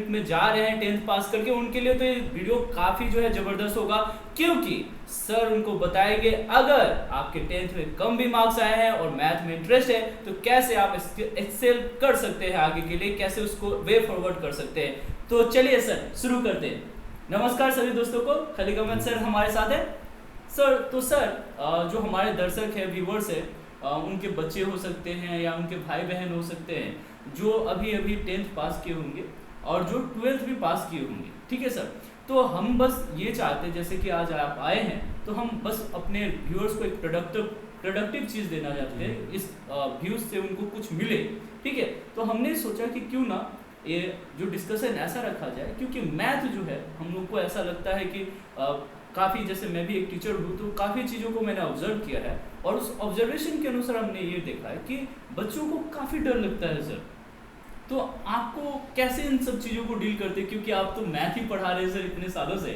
में जा रहे हैं 10th पास करके, उनके लिए तो ये वीडियो काफ़ी जो है ज़बरदस्त होगा, क्योंकि सर उनको बताएंगे अगर आपके 10th में कम भी मार्क्स आए हैं और मैथ में इंटरेस्ट है तो कैसे आप एक्सेल कर सकते हैं आगे के लिए, कैसे उसको वे फॉरवर्ड कर सकते हैं। तो चलिए सर शुरू करते हैं। नमस्कार सभी दोस्तों को, खलील अहमद सर हमारे साथ है। सर तो सर जो हमारे दर्शक है, व्यूवर्स है, उनके बच्चे हो सकते हैं या उनके भाई बहन हो सकते हैं जो अभी अभी 10th पास किए होंगे और जो 12th भी पास किए होंगे, ठीक है सर। तो हम बस ये चाहते हैं, जैसे कि आज आप आए हैं तो हम बस अपने व्यूअर्स को एक प्रोडक्टिव चीज़ देना चाहते हैं, इस व्यूज़ से उनको कुछ मिले, ठीक है। तो हमने सोचा कि क्यों ना ये जो डिस्कशन ऐसा रखा जाए, क्योंकि मैथ जो है हम लोग को ऐसा लगता है कि काफ़ी, जैसे मैं भी एक टीचर हूँ तो काफ़ी चीज़ों को मैंने ऑब्जर्व किया है और उस ऑब्जर्वेशन के अनुसार हमने ये देखा है कि बच्चों को काफ़ी डर लगता है सर। तो आपको कैसे इन सब चीज़ों को डील करते हैं, क्योंकि आप तो मैथ ही पढ़ा रहे हैं सर इतने सालों से,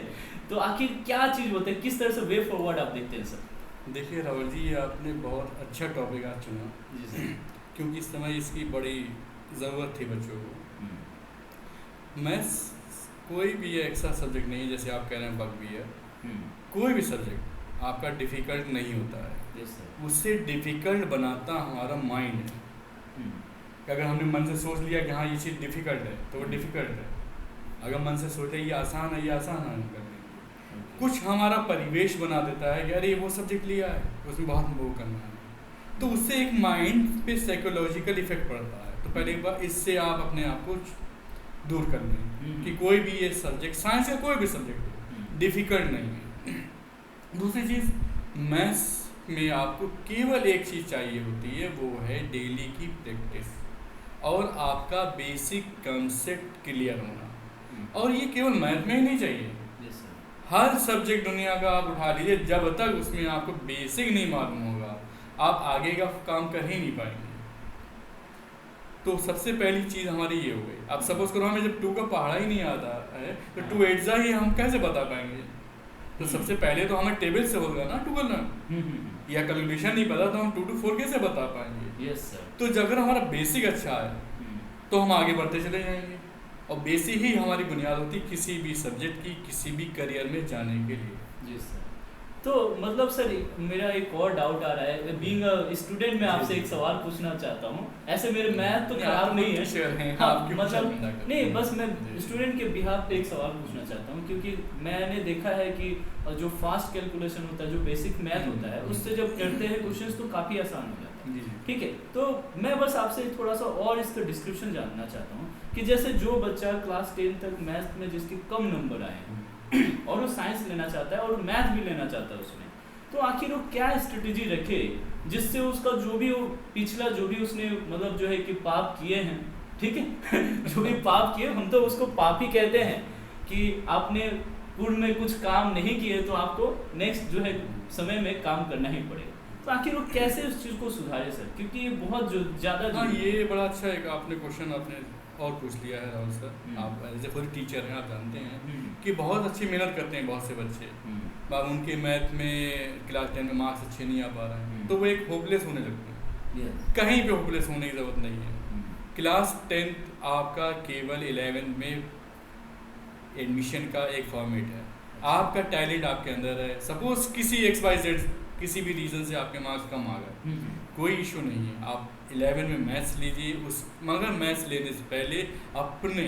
तो आखिर क्या चीज़ होता है, किस तरह से वे फॉरवर्ड आप देखते हैं सर? देखिए राहुल जी, ये आपने बहुत अच्छा टॉपिक आज चुना जी सर। क्योंकि इस समय इसकी बड़ी ज़रूरत थी बच्चों को। मैथ्स कोई भी ऐसा सब्जेक्ट नहीं है, जैसे आप कह रहे हैं बग भी है, कोई भी सब्जेक्ट आपका डिफ़िकल्ट नहीं होता है। Yes sir. उससे डिफ़िकल्ट बनाता हमारा माइंड है। अगर हमने मन से सोच लिया कि हाँ ये चीज़ डिफ़िकल्ट है तो वो डिफ़िकल्ट है, अगर मन से सोचे ये आसान है, ये आसान है, हम कर लेंगे। कुछ हमारा परिवेश बना देता है कि अरे वो सब्जेक्ट लिया है उसमें बहुत वो करना है, तो उससे एक माइंड पे साइकोलॉजिकल इफेक्ट पड़ता है। तो पहले एक बार इससे आप अपने आप को दूर कर लें कि कोई भी ये सब्जेक्ट, साइंस का कोई भी सब्जेक्ट डिफ़िकल्ट नहीं है। दूसरी चीज़, मैथ्स में आपको केवल एक चीज़ चाहिए होती है, वो है डेली की प्रैक्टिस और आपका बेसिक कंसेप्ट क्लियर होना। और ये केवल मैथ में ही नहीं चाहिए, हर सब्जेक्ट दुनिया का आप उठा लीजिए, जब तक उसमें आपको बेसिक नहीं मालूम होगा आप आगे का काम कर ही नहीं पाएंगे। तो सबसे पहली चीज़ हमारी ये हो गई। अब सपोज करो हमें जब 2 का पहाड़ा ही नहीं आता है तो 2 8 ही हम कैसे बता पाएंगे? तो सबसे पहले तो हमें टेबल से होगा ना 2 करना, या कैलकुलेशन नहीं पता तो हम 2 to 4 कैसे बता पाएंगे? Yes sir. तो अगर हमारा बेसिक अच्छा है तो हम आगे बढ़ते चले जाएंगे, और बेसिक ही हमारी बुनियाद होती है किसी भी सब्जेक्ट की, किसी भी करियर में जाने के लिए। जी सर। तो मतलब सर मेरा एक और डाउट आ रहा है, बीइंग अ स्टूडेंट मैं आपसे एक सवाल पूछना चाहता हूँ। ऐसे मेरे मैथ तो खराब नहीं है, हाँ, मतलब नहीं, बस मैं स्टूडेंट के बिहाफ पे एक सवाल पूछना चाहता हूँ, क्योंकि मैंने देखा है कि जो फास्ट कैलकुलेशन होता है, जो बेसिक मैथ होता है, उससे जब करते हैं क्वेश्चंस तो काफ़ी आसान हो जाता है, ठीक है। तो मैं बस आपसे थोड़ा सा और इसका डिस्क्रिप्शन जानना चाहता हूँ कि जैसे जो बच्चा क्लास 10 तक मैथ में जिसके कम नंबर आए हैं और वो साइंस लेना चाहता है और मैथ भी लेना चाहता है उसमें, तो आखिर वो क्या स्ट्रेटेजी रखे जिससे उसका जो भी वो पिछला जो भी उसने मतलब जो है कि पाप किए हैं, ठीक है जो भी पाप किए, हम तो उसको पाप ही कहते हैं कि आपने पूर्व में कुछ काम नहीं किए तो आपको नेक्स्ट जो है समय में काम करना ही पड़ेगा। तो आखिर वो कैसे उस चीज़ को सुधारे सर, क्योंकि ये बहुत ज़्यादा। हाँ, ये बड़ा अच्छा एक आपने क्वेश्चन आपने और पूछ लिया है राहुल सर। आप एज ए खुद टीचर हैं, आप जानते हैं कि बहुत अच्छी मेहनत करते हैं बहुत से बच्चे, अब उनके मैथ में क्लास 10 में मार्क्स अच्छे नहीं आ पा रहे हैं तो वो एक होपलेस होने लगते हैं। कहीं पे होपलेस होने की ज़रूरत नहीं है। क्लास 10 आपका केवल 11 में एडमिशन का एक फॉर्मेट है। आपका टैलेंट आपके अंदर है, सपोज किसी XYZ किसी भी रीज़न से आपके मार्क्स कम आ गए, कोई इशू नहीं है, आप 11 में मैथ्स लीजिए। मगर मैथ्स लेने से पहले अपने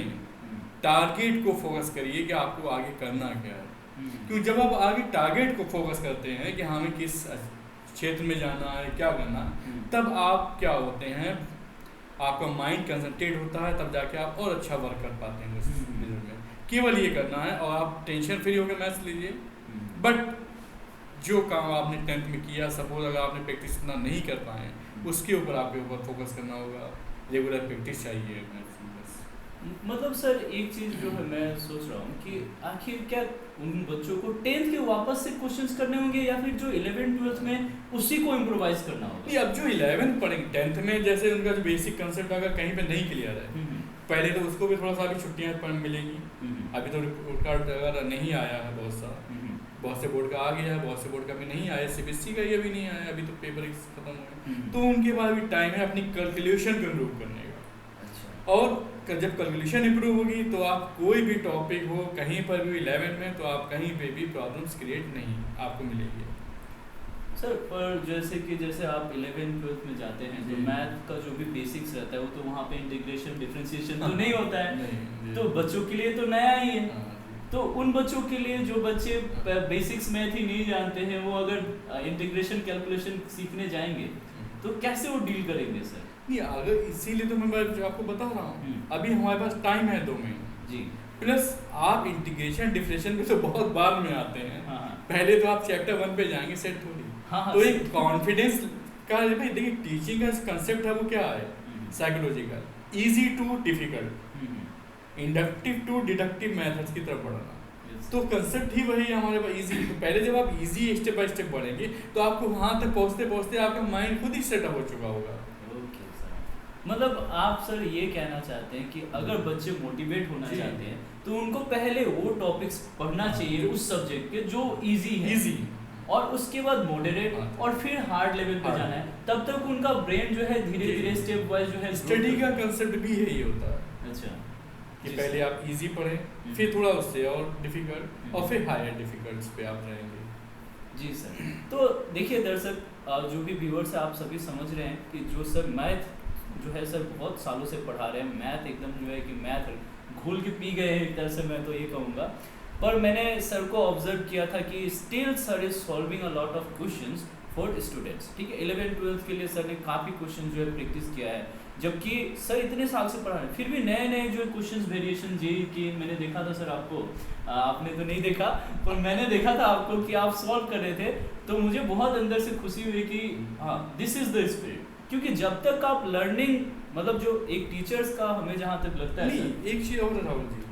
टारगेट को फोकस करिए कि आपको आगे करना क्या है। क्योंकि जब आप आगे टारगेट को फोकस करते हैं कि हमें किस क्षेत्र में जाना है, क्या करना है, तब आप क्या होते हैं, आपका माइंड कंसंट्रेट होता है, तब जाके आप और अच्छा वर्क कर पाते हैं उस रिजल्ट में। केवल ये करना है और आप टेंशन फ्री होकर मैथ्स लीजिए। बट जो काम आपने 10th में किया, सपोज अगर आपने प्रैक्टिस इतना नहीं कर पाए, उसके ऊपर आपके ऊपर फोकस करना होगा, रेगुलर प्रैक्टिस चाहिए मैथ्स में। मतलब सर एक चीज़ जो है मैं सोच रहा हूँ कि आखिर क्या उन बच्चों को 10th के वापस से क्वेश्चंस करने होंगे या फिर जो 11th 12th में उसी को इम्प्रोवाइज करना होगा? नहीं, अब जो 11th पढ़ेंगे 10th में, जैसे उनका जो बेसिक कंसेप्ट अगर कहीं पे नहीं क्लियर है, पहले तो उसको भी थोड़ा सा अभी छुट्टियाँ मिलेगी। अभी तो रिपोर्ट कार्ड अगर नहीं आया है, बहुत से बोर्ड का आ गया है, बहुत से बोर्ड का भी नहीं आया, CBSE का ये भी नहीं आया, अभी तो पेपर खत्म हुए, तो उनके पास भी टाइम है अपनी कैलकुलेशन को इम्प्रूव करने का। और जब कैलकुलेशन इंप्रूव होगी तो आप कोई भी टॉपिक हो कहीं पर भी 11 में, तो आप कहीं पे भी प्रॉब्लम्स क्रिएट नहीं आपको मिलेगी। सर पर जैसे आप 11th-12th में जाते हैं तो मैथ का जो भी बेसिक्स रहता है वो तो वहाँ पे इंटीग्रेशन डिफरेंशिएशन तो नहीं होता है, तो बच्चों के लिए तो नया ही है। तो उन बच्चों के लिए जो बच्चे बेसिक्स मैथ ही नहीं जानते हैं, वो अगर इंटीग्रेशन कैलकुलेशन सीखने जाएंगे तो कैसे वो डील करेंगे सर? नहीं, अगर इसीलिए तो मैं आपको बता रहा हूँ, अभी हमारे पास टाइम है 2 महीने जी, प्लस आप इंटीग्रेशन डिफरेंशिएशन पे तो बहुत बाद में आते हैं। हाँ, पहले तो आप चैप्टर 1 पे जाएंगे सेट थोड़ी। हाँ, तो एक कॉन्फिडेंस का देखिए टीचिंग का कंसेप्ट है वो क्या है, psychological, easy to difficult, inductive to deductive methods की तरफ बढ़ना। तो कंसेप्ट ही वही है हमारे पास, इजी। तो पहले जब आप इजी स्टेप बाय स्टेप बढ़ेंगे तो आपको वहां तक पहुंचते पहुंचते आपका माइंड खुद ही सेटअप हो चुका होगा। ओके सर, मतलब आप सर ये कहना चाहते हैं कि अगर बच्चे मोटिवेट होना चाहते हैं तो उनको पहले वो टॉपिक्स पढ़ना चाहिए उस सब्जेक्ट के जो इजी है, इजी, और उसके बाद मॉडरेट और फिर हार्ड लेवल पे जाना है। तब तक उनका ब्रेन जो है धीरे धीरे स्टेप वाइज जो है स्टडी का कंसेप्ट भी यही होता है। अच्छा, कि पहले आप इजी पढ़ें, फिर थोड़ा उससे और डिफिकल्ट, और फिर हायर डिफिकल्ट्स पे आप रहेंगे। जी सर। तो देखिए दर्शक, जो भी व्यूअर्स है आप सभी समझ रहे हैं कि जो सर मैथ जो है सर बहुत सालों से पढ़ा रहे हैं, मैथ एकदम जो है कि मैथ घुल के पी गए हैं एक तरह से, मैं तो ये कहूँगा। पर मैंने सर को ऑब्जर्व किया था कि still sir is solving a lot of questions for students. ठीक है, 11th-12th के लिए सर ने काफ़ी क्वेश्चन जो है प्रैक्टिस किया है, जबकि सर इतने साल से पढ़ा रहे हैं, फिर भी नए नए जो क्वेश्चंस वेरिएशन जेई की मैंने देखा था सर आपको, आपने तो नहीं देखा पर मैंने देखा था आपको कि आप सॉल्व कर रहे थे। तो मुझे बहुत अंदर से खुशी हुई कि हाँ, दिस इज द स्पिरिट। क्योंकि जब तक आप लर्निंग, मतलब जो एक टीचर्स का हमें जहाँ तक लगता है नहीं, एक चीज़ और राहुल जी,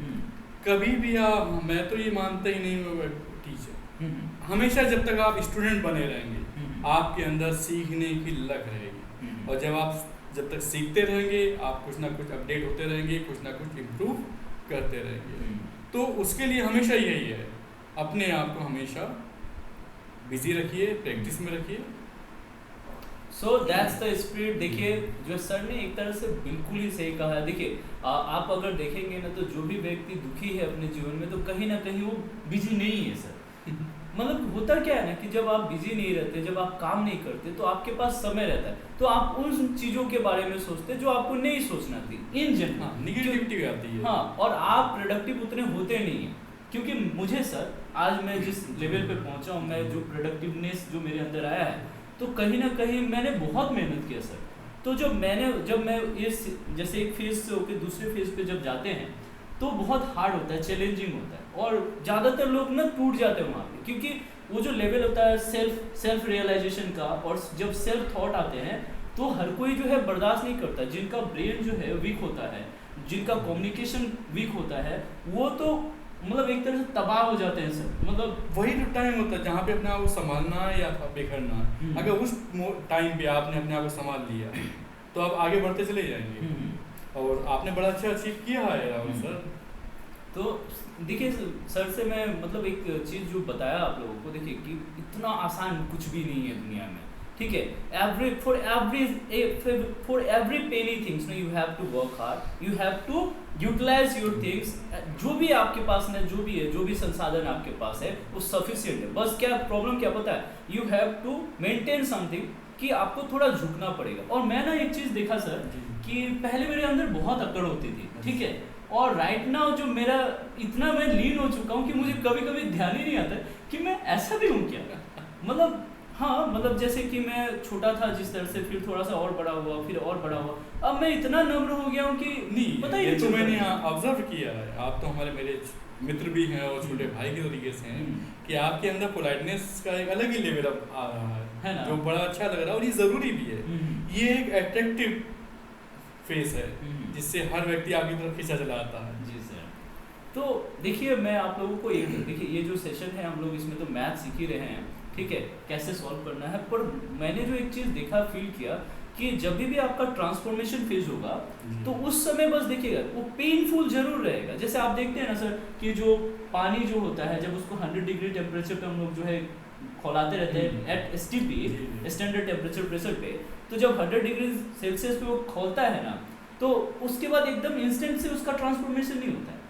कभी भी आप, मैं तो ये मानता ही नहीं हूँ टीचर, हमेशा जब तक आप स्टूडेंट बने रहेंगे आपके अंदर सीखने की लग रहेगी, और जब तक सीखते रहेंगे आप कुछ ना कुछ अपडेट होते रहेंगे, कुछ ना कुछ इम्प्रूव करते रहेंगे। तो उसके लिए हमेशा यही है, अपने आप को हमेशा बिजी रखिए, प्रैक्टिस में रखिए। So that's the spirit. देखिए जो सर ने एक तरह से बिल्कुल ही सही कहा है। देखिए आप अगर देखेंगे ना तो जो भी व्यक्ति दुखी है अपने जीवन में तो कहीं ना कहीं वो बिजी नहीं है सर। मतलब होता क्या है ना कि जब आप बिजी नहीं रहते, जब आप काम नहीं करते तो आपके पास समय रहता है, तो आप उन चीज़ों के बारे में सोचते जो आपको नहीं सोचना थी इन जनरल, निगेटिविटी आती है। हाँ, और आप प्रोडक्टिव उतने होते नहीं हैं। क्योंकि मुझे सर आज मैं जिस लेवल पे पहुंचा हूँ, मैं जो प्रोडक्टिवनेस जो मेरे अंदर आया है, तो कहीं ना कहीं मैंने बहुत मेहनत किया सर। तो जब मैं इस जैसे एक फेज से होकर दूसरे फेज पे जब जाते हैं तो बहुत हार्ड होता है, चैलेंजिंग होता है, और ज़्यादातर लोग ना टूट जाते हैं वहाँ पे, क्योंकि वो जो लेवल होता है सेल्फ रियलाइजेशन का, और जब सेल्फ थॉट आते हैं तो हर कोई जो है बर्दाश्त नहीं करता। जिनका ब्रेन जो है वीक होता है, जिनका कम्युनिकेशन वीक होता है, वो तो मतलब एक तरह से तबाह हो जाते हैं सर। मतलब वही तो टाइम होता है जहाँ पे अपने आप को संभालना है या बिखरना है। अगर उस टाइम पे आपने अपने आप को संभाल लिया तो आप आगे बढ़ते चले जाएंगे, और आपने बड़ा अच्छा अचीव किया है राहुल सर। तो देखिए सर से मैं मतलब एक चीज़ जो बताया आप लोगों को, देखिए कि इतना आसान कुछ भी नहीं है दुनिया में। ठीक है, for every penny things you have to work hard, you have to utilize your things. जो भी आपके पास है, जो भी संसाधन आपके पास है वो सफिशिएंट है। बस क्या प्रॉब्लम क्या पता है, you have to maintain something, कि आपको थोड़ा झुकना पड़ेगा। और मैं ना एक चीज़ देखा सर कि पहले मेरे अंदर बहुत अकड़ होती थी, ठीक है, और राइट नाउ जो मेरा इतना मैं लीन हो चुका हूँ कि मुझे कभी कभी ध्यान ही नहीं आता कि मैं ऐसा भी हूँ क्या। मतलब हाँ, मतलब जैसे कि मैं छोटा था जिस तरह से, फिर थोड़ा सा और बड़ा हुआ, फिर और बड़ा हुआ, अब मैं इतना नम्र हो गया हूँ कि नहीं, पता ये तो मैंने ऑब्जर्व किया है। आप तो हमारे मेरे मित्र भी हैं और छोटे भाई के तरीके से हैं कि आपके अंदर पोलाइटनेस का एक अलग ही लेवल आ रहा है जो बड़ा अच्छा लग रहा है, और ये ज़रूरी भी है। ये एक अट्रैक्टिव फेस है जिससे हर व्यक्ति आपकी तरफ खींचा चला आता है। जी सर। तो देखिए मैं आप लोगों को देखिए ये जो सेशन है हम लोग इसमें तो मैथ सीख ही रहे हैं, ठीक है, कैसे सॉल्व करना है। पर मैंने जो एक चीज़ देखा, फील किया कि जब भी आपका ट्रांसफॉर्मेशन फेज होगा तो उस समय बस देखिएगा वो पेनफुल जरूर रहेगा। जैसे आप देखते हैं ना सर कि जो पानी जो होता है जब उसको 100 डिग्री टेम्परेचर पे हम लोग जो है खौलाते रहते हैं at STP, standard temperature pressure पे, तो जब 100 डिग्री सेल्सियस पे वो खोलता है ना तो उसके बाद एकदम इंस्टेंट से उसका ट्रांसफॉर्मेशन नहीं होता है,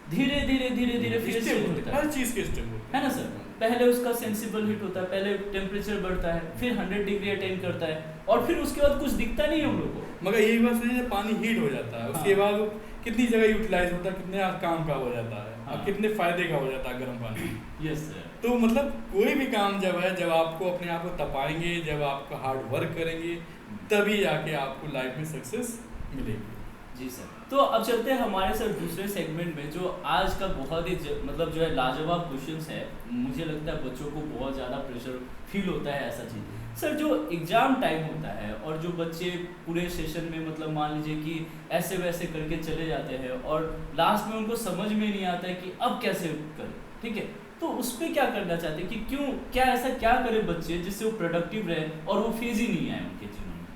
धीरे धीरे धीरे धीरे फिर से होता है, हर चीज़ के स्टेप होते है ना सर। पहले उसका सेंसिबल हीट होता है, पहले टेम्परेचर बढ़ता है, फिर 100 डिग्री अटेन करता है, और फिर उसके बाद कुछ दिखता नहीं है हम लोग को। मगर यही बात है, पानी हीट हो जाता है, उसके बाद कितनी जगह यूटिलाइज होता है, कितने काम का हो जाता है, और कितने फायदे का हो जाता है गर्म पानी। Yes sir. तो मतलब कोई भी काम जब है, जब आपको अपने आप को तपाएंगे, जब आपका हार्ड वर्क करेंगे, तभी आके आपको लाइफ में सक्सेस मिलेगी। जी सर। तो अब चलते हैं हमारे सर दूसरे सेगमेंट में, जो आज का बहुत ही मतलब जो है लाजवाब क्वेश्चंस है। मुझे लगता है बच्चों को बहुत ज़्यादा प्रेशर फील होता है ऐसा चीज़। सर जो एग्ज़ाम टाइम होता है और जो बच्चे पूरे सेशन में मतलब मान लीजिए कि ऐसे वैसे करके चले जाते हैं और लास्ट में उनको समझ में नहीं आता है कि अब कैसे करें, ठीक है, तो उस पर क्या करना चाहते हैं कि क्यों, क्या ऐसा क्या करें बच्चे जिससे वो प्रोडक्टिव रहे और वो फेज ही नहीं आए उनके जीवन में?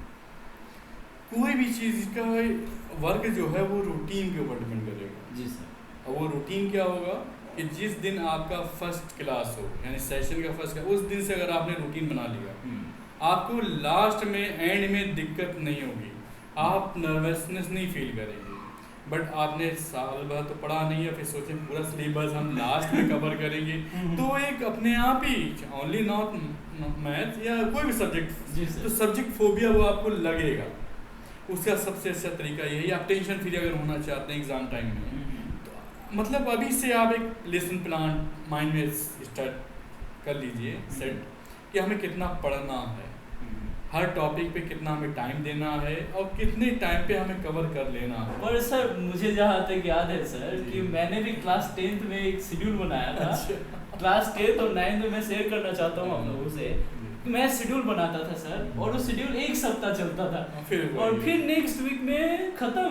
कोई भी चीज़ का वर्क जो है वो रूटीन के ऊपर डिपेंड करेगा। जी सर। और वो रूटीन क्या होगा कि जिस दिन आपका फर्स्ट क्लास हो, यानी सेशन का फर्स्ट क्लास, उस दिन से अगर आपने रूटीन बना लिया, आपको लास्ट में एंड में दिक्कत नहीं होगी, आप नर्वसनेस नहीं फील करेंगे। बट आपने साल भर तो पढ़ा नहीं है, फिर सोचें पूरा सिलेबस हम लास्ट में कवर करेंगे, तो एक अपने आप ही ओनली नॉट मैथ या कोई भी सब्जेक्ट, तो सब्जेक्ट फोबिया वो आपको लगेगा। उसका सबसे अच्छा तरीका यही, आप टेंशन फ्री अगर होना चाहते हैं एग्ज़ाम टाइम में, तो मतलब अभी से आप एक लेसन प्लान माइंड में स्टार्ट कर लीजिए सेट, कि हमें कितना पढ़ना है, हर टॉपिक पे कितना हमें टाइम देना है और कितने टाइम पे हमें कवर कर लेना है। पर सर मुझे जहाँ तक याद है सर कि मैंने भी क्लास 10th में एक शेड्यूल बनाया था। क्लास 10th और 9th में मैं शेयर करना चाहता हूँ आप लोगों से। मैं शेड्यूल बनाता था सर, और वो शेड्यूल एक सप्ताह चलता था, और फिर नेक्स्ट वीक में खत्म।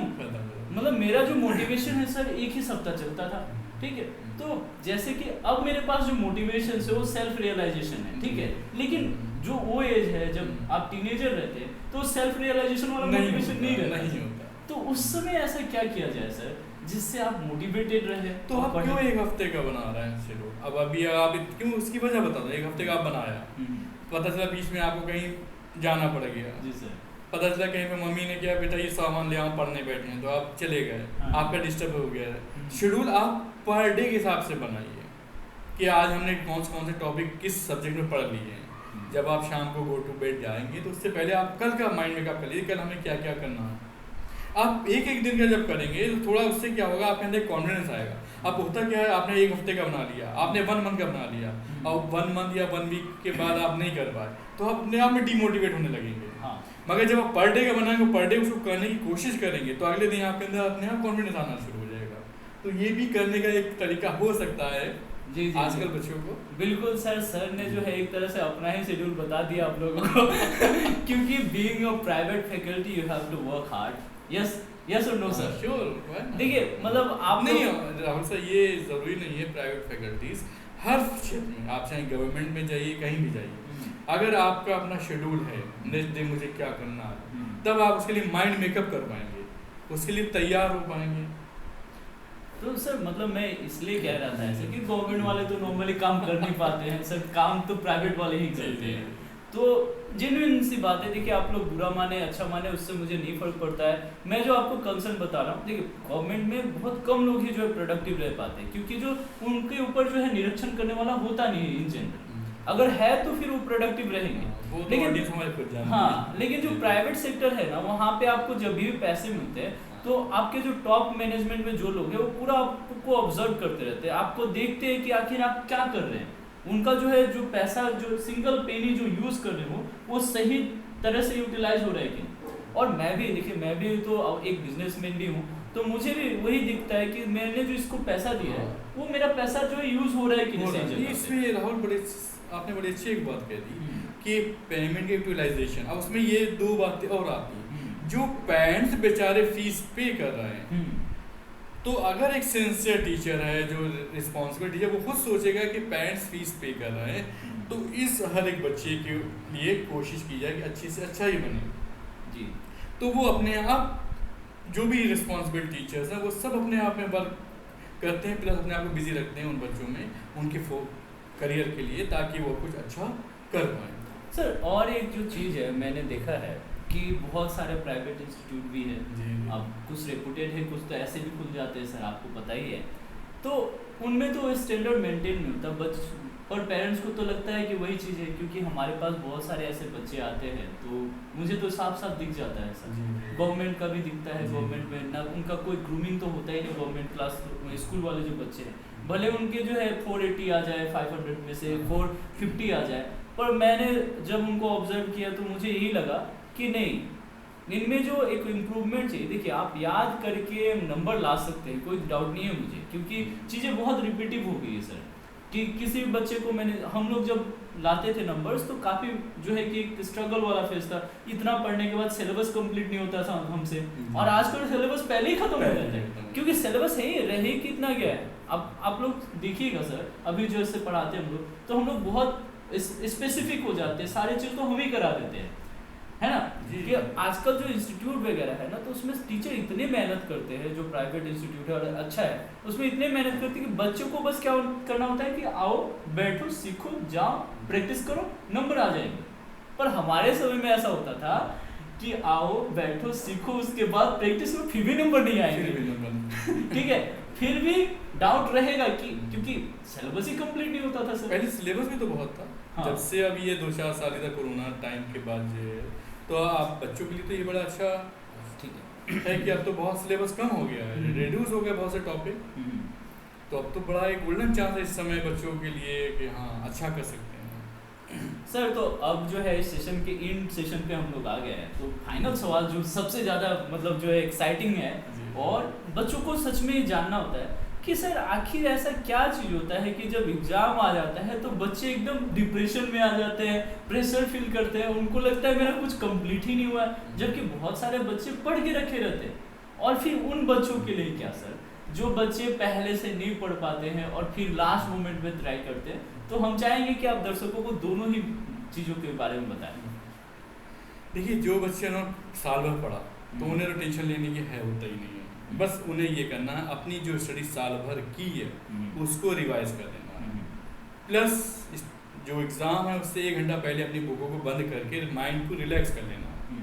मतलब मेरा जो मोटिवेशन है सर एक ही सप्ताह चलता था, ठीक है। तो जैसे कि अब मेरे पास जो मोटिवेशन है वो सेल्फ रियलाइजेशन है, ठीक है, लेकिन जो वो एज है जब आप टीनेजर रहते हैं तो सेल्फ रियलाइजेशन वाला मोटिवेशन नहीं रहता। तो उस समय ऐसा क्या किया जाए सर जिससे आप मोटिवेटेड रहे? तो आप क्यों एक हफ्ते का बना रहे हैं शेड्यूल? अब अभी आप क्यों, उसकी वजह बता दो। एक हफ्ते का आप बनाया, पता चला बीच में आपको कहीं जाना पड़ गया, जी सर, पता चला कहीं पे मम्मी ने किया बेटा ये सामान ले आओ पढ़ने बैठे हैं, तो आप चले गए, आपका डिस्टर्ब हो गया। शेड्यूल आप पर डे के हिसाब से बनाइए कि आज हमने कौन से टॉपिक किस सब्जेक्ट में पढ़ लिए हैं। जब आप शाम को गो टू बेड जाएंगे तो उससे पहले आप कल का माइंड मेकअप कर लीजिए, कल हमें क्या क्या करना है। आप एक एक दिन का जब करेंगे तो थोड़ा उससे क्या होगा, आपके अंदर कॉन्फिडेंस आएगा। अब होता क्या है, आपने एक हफ्ते का बना लिया, आपने 1 मंथ का बना लिया, और 1 मंथ या 1 वीक के बाद आप नहीं कर पाए तो आप अपने आप में डिमोटिवेट होने लगेंगे। मगर जब आप पर डे का बनाएंगे, पर डे उसको करने की कोशिश करेंगे, तो अगले दिन आपके अंदर अपने आप कॉन्फिडेंस आना शुरू हो जाएगा। तो ये भी करने का एक तरीका हो सकता है जी आजकल बच्चों को। बिल्कुल सर ने जो है एक तरह से अपना ही शेड्यूल बता दिया आप लोगों को क्योंकि being a private faculty you have to work hard. Yes और नो सर? श्योर। देखिए मतलब आप नहीं राहुल सर, ये जरूरी नहीं है प्राइवेट फैकल्टीज, हर क्षेत्र में आप चाहे गवर्नमेंट में जाइए, कहीं भी जाइए, अगर आपका अपना शेड्यूल है, नेक्स्ट डे मुझे क्या करना है, तब आप उसके लिए माइंड मेकअप कर पाएंगे, उसके लिए तैयार हो पाएंगे। तो सर मतलब मैं इसलिए कह रहा था ऐसे कि गवर्नमेंट वाले तो नॉर्मली काम कर नहीं पाते हैं सर, काम तो प्राइवेट वाले ही करते हैं। तो जेन्युइन सी बात है, देखिए आप लोग बुरा माने अच्छा माने उससे मुझे नहीं फर्क पड़ता है। मैं जो आपको कंसर्न बता रहा हूँ, देखिए गवर्नमेंट में बहुत कम लोग ही जो है प्रोडक्टिव रह पाते हैं, क्योंकि जो उनके ऊपर जो है निरीक्षण करने वाला होता नहीं है इन जनरल। अगर है तो फिर वो प्रोडक्टिव रहेंगे, लेकिन हाँ, लेकिन जो प्राइवेट सेक्टर है ना, वहाँ पे आपको जब भी पैसे मिलते हैं तो आपके जो टॉप मैनेजमेंट में जो लोग हैं वो पूरा आपको ऑब्जर्व करते रहते हैं, आपको देखते हैं कि आखिर आप क्या कर रहे हैं, उनका जो है जो पैसा जो सिंगल पेनी जो यूज़ कर रहे हो वो सही तरह से यूटिलाइज हो रहा है कि नहीं। और मैं भी देखिए, मैं भी तो एक बिजनेसमैन भी हूँ, तो मुझे भी वही दिखता है कि मैंने जो इसको पैसा दिया है वो मेरा पैसा जो है यूज़ हो रहा है कि नहीं। इसमें राहुल आपने बड़ी अच्छी एक बात कह दी कि पेमेंट की यूटिलाइजेशन, अब उसमें ये 2 बातें और आती हैं। जो पेरेंट्स बेचारे फीस पे कर रहे हैं, तो अगर एक सिंसियर टीचर है, जो रिस्पॉन्सिबल टीचर, वो खुद सोचेगा कि पेरेंट्स फीस पे कर रहे हैं, तो इस हर एक बच्चे के लिए कोशिश की जाए कि अच्छी से अच्छा ही बने जी। तो वो अपने आप जो भी रिस्पॉन्सिबल टीचर्स हैं वो सब अपने आप में वर्क करते हैं, प्लस अपने आप को बिजी रखते हैं उन बच्चों में, उनके करियर के लिए, ताकि वो कुछ अच्छा कर पाएँ। सर और एक जो चीज़ है मैंने देखा है कि बहुत सारे प्राइवेट इंस्टीट्यूट भी है, जी। अब कुछ रेपुटेड है, कुछ तो ऐसे भी खुल जाते हैं सर, आपको पता ही है। तो उनमें तो स्टैंडर्ड मेंटेन नहीं होता, पर पेरेंट्स को तो लगता है कि वही चीज़ है, क्योंकि हमारे पास बहुत सारे ऐसे बच्चे आते हैं, तो मुझे तो साफ साफ दिख जाता है सर। गवर्नमेंट का भी दिखता है, गवर्नमेंट में ना उनका कोई ग्रूमिंग तो होता ही नहीं। गवर्नमेंट क्लास स्कूल वाले जो बच्चे हैं, भले उनके जो है 480 आ जाए, 500 में से 450 आ जाए, पर मैंने जब उनको ऑब्जर्व किया तो मुझे यही लगा कि नहीं, इनमें जो एक इम्प्रूवमेंट चाहिए। देखिए, आप याद करके नंबर ला सकते हैं, कोई डाउट नहीं है मुझे, क्योंकि चीज़ें बहुत रिपीटिव हो गई है सर। कि किसी भी बच्चे को हम लोग जब लाते थे नंबर्स, तो काफ़ी जो है कि एक स्ट्रगल वाला फेज था। इतना पढ़ने के बाद सिलेबस कंप्लीट नहीं होता था हमसे, और आजकल सिलेबस पहले ही खत्म हो जाता है, क्योंकि सिलेबस है ही, रह ही कितना गया है। अब आप लोग देखिएगा सर, अभी जो इससे पढ़ाते हैं हम लोग, तो हम लोग बहुत स्पेसिफिक हो जाते हैं, सारी चीज़ तो हम ही करा देते हैं, है ना। कि आजकल जो इंस्टीट्यूट वगैरह है ना, तो उसमें टीचर इतने मेहनत करते हैं, जो प्राइवेट इंस्टीट्यूट है और अच्छा है, उसमें इतने मेहनत करते हैं कि बच्चों को बस क्या करना होता है कि आओ, बैठो, सीखो, जाओ, प्रैक्टिस करो, नंबर आ जाएंगे। पर हमारे समय में ऐसा होता था कि आओ, बैठो, सीखो, उसके बाद प्रैक्टिस करो, फिर भी नंबर नहीं आएंगे। ठीक है, फिर भी डाउट रहेगा कि क्योंकि सिलेबस ही कंप्लीट नहीं होता था सर। पहले सिलेबस भी तो बहुत था। हाँ। जब से अब ये 2-4 साल इधर कोरोना टाइम के बाद जो तो आप बच्चों के लिए तो ये बड़ा अच्छा ठीक है कि अब तो बहुत सिलेबस कम हो गया है, रिड्यूस हो गया बहुत से टॉपिक। तो अब तो बड़ा एक गोल्डन चांस है इस समय बच्चों के लिए कि हाँ अच्छा कर सकते हैं सर। तो अब जो है इस सेशन के इन सेशन पे हम लोग आ गए हैं, तो फाइनल सवाल जो सबसे ज़्यादा मतलब जो है एक्साइटिंग है, और बच्चों को सच में जानना होता है कि सर आखिर ऐसा क्या चीज़ होता है कि जब एग्ज़ाम आ जाता है तो बच्चे एकदम डिप्रेशन में आ जाते हैं, प्रेशर फील करते हैं, उनको लगता है मेरा कुछ कंप्लीट ही नहीं हुआ, जबकि बहुत सारे बच्चे पढ़ के रखे रहते हैं। और फिर उन बच्चों के लिए क्या सर, जो बच्चे पहले से नहीं पढ़ पाते हैं और फिर लास्ट मोमेंट में ट्राई करते हैं, तो हम चाहेंगे कि आप दर्शकों को दोनों ही चीज़ों के बारे में बताएं। देखिए, जो बच्चे ना साल भर पढ़ा तो उन्हें तो टेंशन लेने की है होता ही नहीं है। बस उन्हें ये करना है, अपनी जो स्टडी साल भर की है उसको रिवाइज कर देना है, प्लस जो एग्ज़ाम है उससे 1 घंटा पहले अपनी बुकों को बंद करके माइंड को रिलैक्स कर लेना है,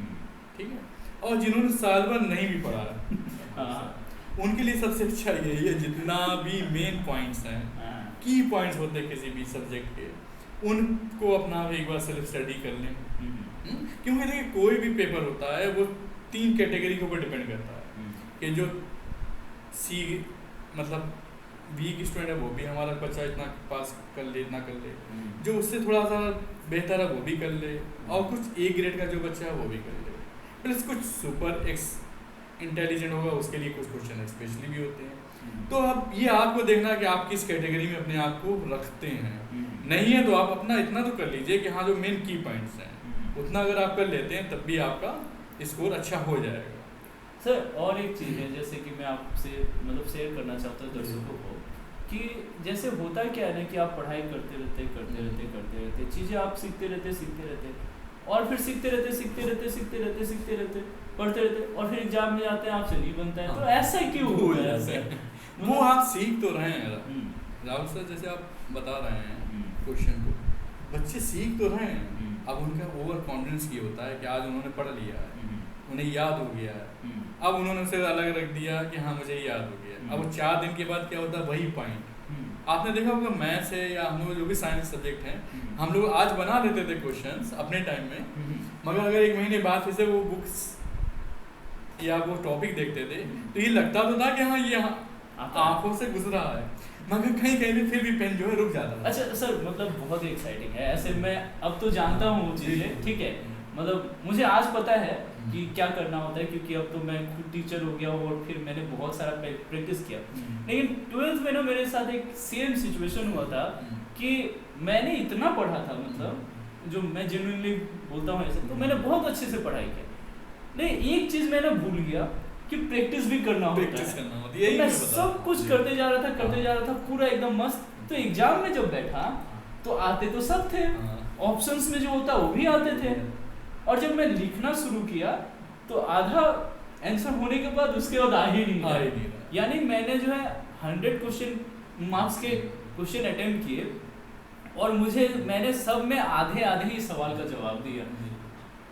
ठीक है। और जिन्होंने साल भर नहीं भी पढ़ा है उनके लिए सबसे अच्छा यही है, जितना भी मेन पॉइंट्स हैं, की पॉइंट्स होते हैं किसी भी सब्जेक्ट के, उनको अपना एक बार सेल्फ स्टडी कर लें। क्योंकि देखिए, कोई भी पेपर होता है वो 3 कैटेगरी के ऊपर डिपेंड करता है कि जो सी मतलब वीक स्टूडेंट है वो भी हमारा बच्चा इतना पास कर ले, इतना कर ले, जो उससे थोड़ा सा बेहतर है वो भी कर ले, और कुछ ए ग्रेड का जो बच्चा है वो भी कर ले, प्लस कुछ सुपर इंटेलिजेंट होगा उसके लिए कुछ क्वेश्चन स्पेशली भी होते हैं। तो अब ये आपको देखना है कि आप किस कैटेगरी में अपने आप को रखते हैं। नहीं है तो आप अपना इतना तो कर लीजिए कि हाँ जो मेन की पॉइंट्स हैं उतना अगर आप कर लेते हैं तब भी आपका स्कोर अच्छा हो जाएगा। सर और एक चीज़ है, जैसे कि मैं आपसे मतलब शेयर करना चाहता हूँ दर्शकों को, कि जैसे होता क्या है ना कि आप पढ़ाई करते रहते चीज़ें आप सीखते रहते और फिर सीखते रहते पढ़ते रहते और फिर एग्जाम में जाते हैं आपसे नहीं बनता है। तो ऐसा क्यों हो रहा है? वो आप सीख तो रहे हैं राहुल सर, जैसे आप बता रहे हैं क्वेश्चन को, बच्चे सीख तो रहे हैं। अब उनका ओवर कॉन्फिडेंस ये होता है कि आज उन्होंने पढ़ लिया है, उन्हें याद हो गया है, अब उन्होंने उसे अलग रख दिया कि हाँ मुझे याद हो गया। अब 4 दिन के बाद क्या होता है, वही पॉइंट आपने देखा होगा मैथ्स है या हम लोग जो भी साइंस सब्जेक्ट हैं, हम लोग आज बना देते थे क्वेश्चंस अपने टाइम में, मगर अगर 1 महीने बाद फिर से वो बुक्स या वो टॉपिक देखते थे तो ये लगता तो था कि हाँ ये आंखों से गुजरा है, मगर कहीं भी फिर भी पेन जो है रुक जाता है। अच्छा सर, मतलब बहुत ही एक्साइटिंग है। ऐसे मैं अब तो जानता हूँ चीज़ें, ठीक है, मतलब मुझे आज पता है कि क्या करना होता है, क्योंकि अब तो मैं खुद टीचर हो गया हूँ और फिर मैंने बहुत सारा प्रैक्टिस किया। लेकिन 12th में ना मेरे साथ एक सेम सिचुएशन हुआ था कि मैंने इतना पढ़ा था, मतलब जो मैं जेन्युइनली बोलता हूँ ऐसे, तो मैंने बहुत अच्छे से पढ़ाई की, लेकिन एक चीज़ मैंने भूल गया कि प्रैक्टिस भी करना होता है। मैं सब कुछ करते जा रहा था पूरा एकदम मस्त। तो एग्जाम में जब बैठा तो आते तो सब थे, ऑप्शंस में जो होता वो भी आते थे, और जब मैं लिखना शुरू किया तो आधा आंसर होने के बाद उसके बाद आ ही नहीं रहा। यानी मैंने जो है 100 क्वेश्चन मार्क्स के क्वेश्चन अटेम्प्ट किए और मैंने सब में आधे ही सवाल का जवाब दिया,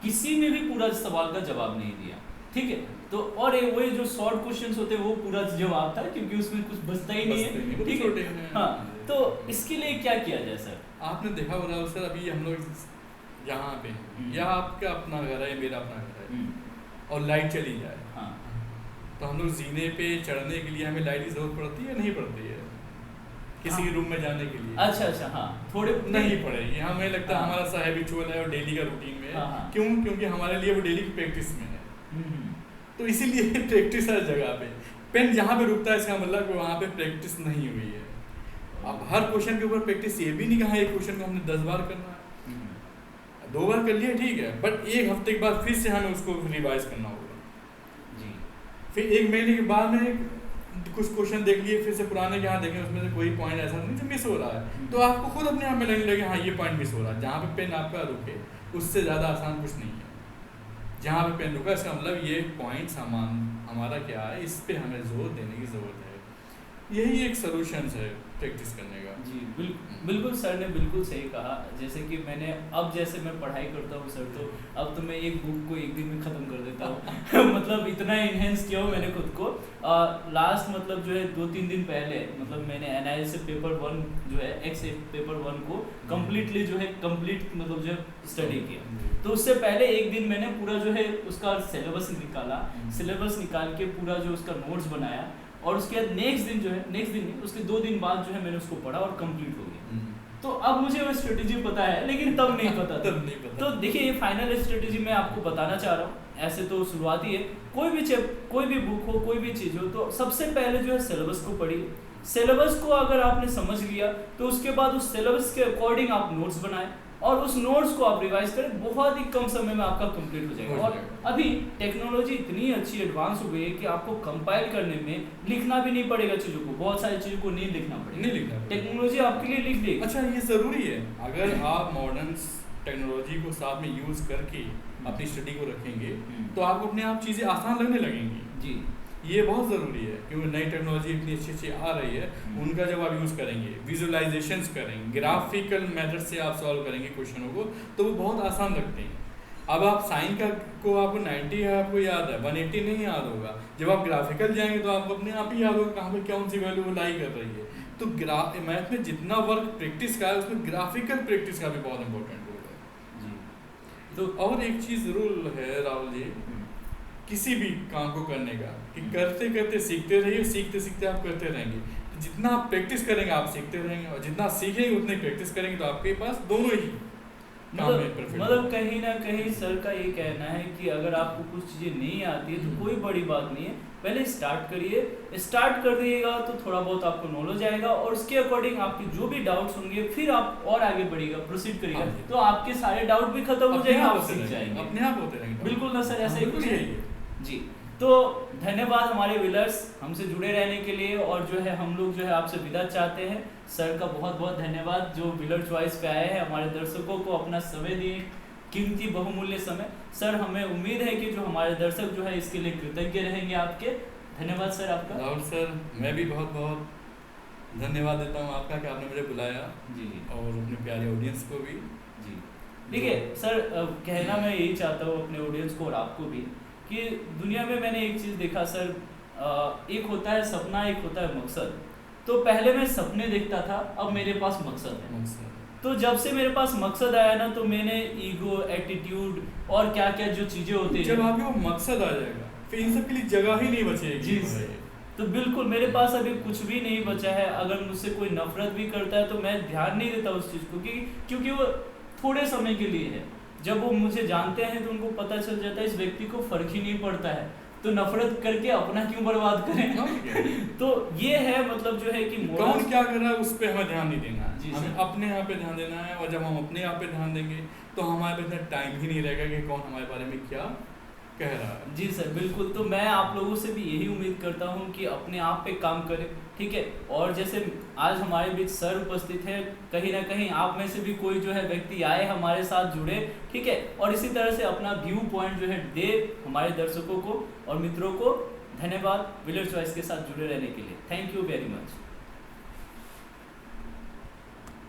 किसी ने भी पूरा सवाल का जवाब नहीं दिया, ठीक है। तो और वही जो शॉर्ट क्वेश्चंस होते हैं वो पूरा जवाब था, क्योंकि उसमें कुछ बचता ही नहीं है, ठीक है। हाँ, तो इसके लिए क्या किया जाए सर? आपने देखा होगा सर, अभी हम लोग यहाँ पे या आपका अपना घर है, मेरा अपना घर है, और लाइट चली जाए, हाँ, तो हम लोग जीने पे चढ़ने के लिए हमें लाइट की जरूरत पड़ती है नहीं पड़ती है? किसी हाँ, रूम में जाने के लिए? अच्छा, हाँ, थोड़े नहीं पड़ेगी। हमें लगता है हाँ, हमारा सा हैबिचुअल है और डेली का रूटीन में है। हाँ, हाँ, क्यों? क्योंकि हमारे लिए वो डेली की प्रैक्टिस में है। तो इसीलिए प्रैक्टिस हर जगह पे। पेन जहाँ पे रुकता है इसका मतलब वहाँ पे प्रैक्टिस नहीं हुई है। अब हर क्वेश्चन के ऊपर प्रैक्टिस ये भी नहीं कहा एक क्वेश्चन को हमने 10 बार करना है, 2 बार कर लिया ठीक है, बट एक हफ्ते के बाद फिर से हमें उसको रिवाइज करना होगा जी। फिर 1 महीने के बाद में कुछ क्वेश्चन देख लिए, फिर से पुराने के यहाँ देखें, उसमें से कोई पॉइंट ऐसा नहीं जो मिस हो रहा है, तो आपको खुद अपने आप में लगने लगे हाँ ये पॉइंट मिस हो रहा है। जहाँ पे पेन आपका रुके उससे ज़्यादा आसान कुछ नहीं है। जहाँ पे पेन रुका इसका मतलब ये पॉइंट हमारा क्या है, इस पे हमें जोर देने की ज़रूरत है। यही एक सोल्यूशन है प्रैक्टिस करने का। जी बिल्कुल सर ने बिल्कुल सही कहा। जैसे कि मैंने अब जैसे मैं पढ़ाई करता हूँ सर, तो अब तो मैं एक बुक को एक दिन में ख़त्म कर देता हूँ मतलब इतना इन्हेंस किया हो मैंने खुद को। लास्ट मतलब जो है 2-3 दिन पहले मतलब मैंने NIL से पेपर 1 जो है पेपर 1 को कम्प्लीटली जो है मतलब जो है स्टडी किया। तो उससे पहले एक दिन मैंने पूरा जो है उसका सिलेबस निकाला, सिलेबस निकाल के पूरा जो उसका नोट्स बनाया, और उसके बाद नेक्स्ट दिन नहीं, उसके 2 दिन बाद जो है मैंने उसको पढ़ा और कंप्लीट हो गया। तो अब मुझे वो स्ट्रेटेजी पता है, लेकिन तब नहीं पता था। तो देखिए ये फाइनल स्ट्रेटेजी मैं आपको बताना चाह रहा हूँ। ऐसे तो शुरुआती है, कोई भी बुक हो, कोई भी चीज़ हो, तो सबसे पहले जो है सिलेबस को पढ़िए। सिलेबस को अगर आपने समझ लिया तो उसके बाद उस सिलेबस के अकॉर्डिंग आप नोट्स बनाएं और उस नोट्स को आप रिवाइज करें, बहुत ही कम समय में आपका कंप्लीट हो जाएगा। और अभी टेक्नोलॉजी इतनी अच्छी एडवांस हो गई है कि आपको कंपाइल करने में लिखना भी नहीं पड़ेगा चीज़ों को, बहुत सारी चीज़ों को नहीं लिखना पड़ेगा, टेक्नोलॉजी आपके लिए लिख देगी। अच्छा ये ज़रूरी है, अगर आप मॉडर्न टेक्नोलॉजी को साथ में यूज़ करके अपनी स्टडी को रखेंगे तो आपको अपने आप चीज़ें आसान लगने लगेंगी जी। ये बहुत ज़रूरी है क्योंकि नई टेक्नोलॉजी इतनी अच्छी आ रही है, उनका जब आप यूज़ करेंगे, विजुअलाइजेशंस करेंगे, ग्राफिकल मेथड से आप सॉल्व करेंगे क्वेश्चनों को, तो वो बहुत आसान लगते हैं। अब आप साइन का को आपको 90 है आपको याद है, 180 नहीं याद होगा। जब आप ग्राफिकल जाएंगे तो आपको अपने आप ही याद होगा कहाँ पे कौन सी वैल्यू लाई कर रही है। तो मैथ में जितना वर्क प्रैक्टिस का है उसमें ग्राफिकल प्रैक्टिस का भी बहुत इंपॉर्टेंट रोल है जी। तो और एक चीज़ ज़रूर है राहुल जी, किसी भी काम को करने का कि करते करते सीखते रहिए, सीखते सीखते आप करते रहेंगे। तो जितना आप प्रैक्टिस करेंगे आप सीखते रहेंगे, और जितना सीखेंगे उतनी प्रैक्टिस करेंगे, तो आपके पास दोनों ही मतलब कहीं ना कहीं सर का ये कहना है कि अगर आपको कुछ चीज़ें नहीं आती है तो कोई बड़ी बात नहीं है, पहले स्टार्ट करिए, स्टार्ट कर दिएगा तो थोड़ा बहुत आपको नॉलेज आएगा और उसके अकॉर्डिंग आपके जो भी डाउट्स होंगे फिर आप और आगे बढ़िएगा, प्रोसीड करिएगा, तो आपके सारे डाउट भी खत्म हो जाएंगे, आप सीख जाएंगे, अपने आप होते रहेंगे। बिल्कुल ना सर, ऐसा ही कुछ है जी। तो धन्यवाद हमारे व्यूअर्स हमसे जुड़े रहने के लिए, और जो है हम लोग जो है आपसे विदा चाहते हैं। सर का बहुत बहुत धन्यवाद जो व्हीलर चॉइस पे आए हैं, हमारे दर्शकों को अपना समय दिए, कीमती बहुमूल्य समय। सर हमें उम्मीद है कि जो हमारे दर्शक जो है इसके लिए कृतज्ञ रहेंगे आपके। धन्यवाद सर आपका। राहुल सर मैं भी बहुत बहुत धन्यवाद देता हूँ आपका कि आपने मुझे बुलाया जी, और अपने प्यारे ऑडियंस को भी जी। ठीक है सर, कहना मैं यही चाहता हूँ अपने ऑडियंस को और आपको भी कि दुनिया में मैंने एक चीज़ देखा सर, एक होता है सपना, एक होता है मकसद। तो पहले मैं सपने देखता था, अब मेरे पास मकसद है। तो जब से मेरे पास मकसद आया ना, तो मैंने ईगो, एटीट्यूड और क्या क्या जो चीज़ें होती हैं, जब आपके वो मकसद आ जाएगा फिर इन सब के लिए जगह ही नहीं बचेगी जी। तो बिल्कुल मेरे पास अभी कुछ भी नहीं बचा है। अगर मुझसे कोई नफरत भी करता है तो मैं ध्यान नहीं देता उस चीज़ को, क्योंकि वो थोड़े समय के लिए है। जब वो मुझे जानते हैं तो उनको पता चल जाता है इस व्यक्ति को फर्क ही नहीं पड़ता है, तो नफरत करके अपना क्यों बर्बाद करें। तो ये है मतलब जो है कि कौन क्या कर रहा है उस पर हमें ध्यान नहीं देना है, हमें अपने यहाँ पे ध्यान देना है। और जब हम अपने यहाँ पे ध्यान देंगे तो हमारे पास इतना टाइम ही नहीं रहेगा कि कौन हमारे बारे में क्या कह रहा है। जी सर बिल्कुल। तो मैं आप लोगों से भी यही उम्मीद करता हूँ कि अपने आप पे काम करें, ठीक है। और जैसे आज हमारे बीच सर उपस्थित है, कहीं ना कहीं आप में से भी कोई जो है व्यक्ति आए हमारे साथ जुड़े, ठीक है, और इसी तरह से अपना व्यू पॉइंट जो है दे हमारे दर्शकों को और मित्रों को। धन्यवाद व्हीलर चॉइस के साथ जुड़े रहने के लिए। Thank you very much.